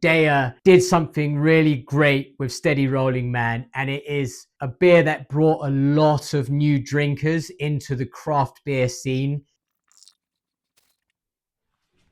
DEYA did something really great with Steady Rolling Man, and it is a beer that brought a lot of new drinkers into the craft beer scene.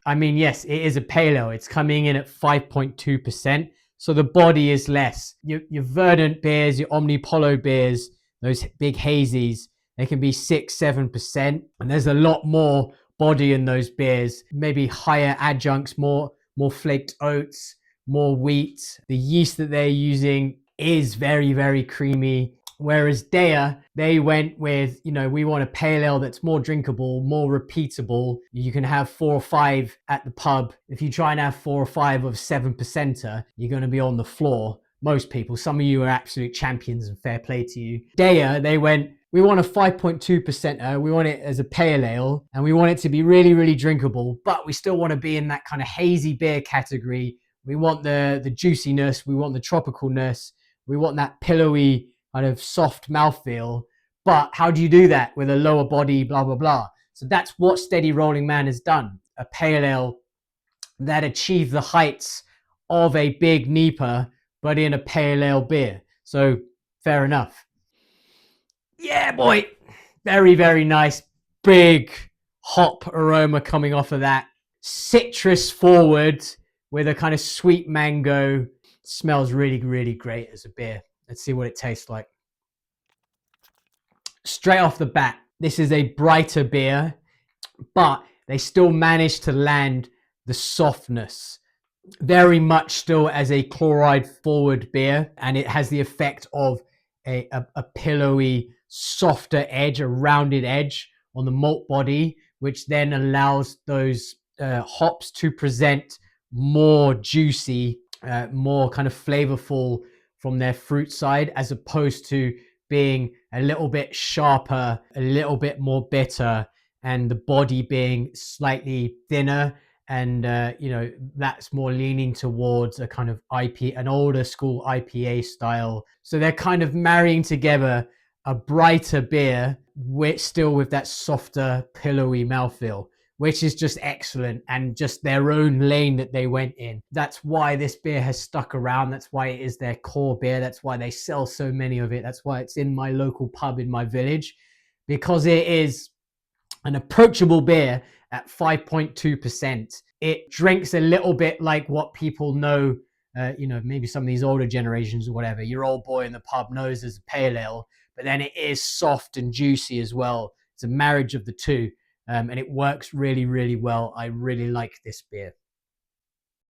I mean, yes, it is a pale ale. It's coming in at 5.2%. So the body is less. Your Verdant beers, your Omnipollo beers, those big hazies, they can be 6-7%. And there's a lot more body in those beers. Maybe higher adjuncts, more flaked oats, more wheat. The yeast that they're using is very, very creamy. Whereas DEYA, they went with, we want a pale ale that's more drinkable, more repeatable. You can have 4 or 5 at the pub. If you try and have 4 or 5 of 7%er, you're going to be on the floor. Most people, some of you are absolute champions and fair play to you. DEYA, they went, we want a 5.2%er. We want it as a pale ale and we want it to be really, really drinkable, but we still want to be in that kind of hazy beer category. We want the juiciness. We want the tropicalness. We want that pillowy kind of soft mouthfeel. But how do you do that with a lower body, blah, blah, blah? So that's what Steady Rolling Man has done. A pale ale that achieved the heights of a big NEIPA, but in a pale ale beer. So fair enough. Yeah, boy. Very, very nice. Big hop aroma coming off of that. Citrus forward with a kind of sweet mango. Smells really, really great as a beer. Let's see what it tastes like. Straight off the bat, this is a brighter beer, but they still managed to land the softness. Very much still as a chloride forward beer, and it has the effect of a pillowy, softer edge, a rounded edge on the malt body, which then allows those hops to present more juicy, more kind of flavorful from their fruit side, as opposed to being a little bit sharper, a little bit more bitter, and the body being slightly thinner. And that's more leaning towards a kind of an older school IPA style. So they're kind of marrying together a brighter beer still with that softer, pillowy mouthfeel, which is just excellent, and just their own lane that they went in. That's why this beer has stuck around. That's why it is their core beer. That's why they sell so many of it. That's why it's in my local pub in my village, because it is an approachable beer at 5.2%. It drinks a little bit like what people know, maybe some of these older generations or whatever. Your old boy in the pub knows as a pale ale, but then it is soft and juicy as well. It's a marriage of the two. And it works really, really well. I really like this beer.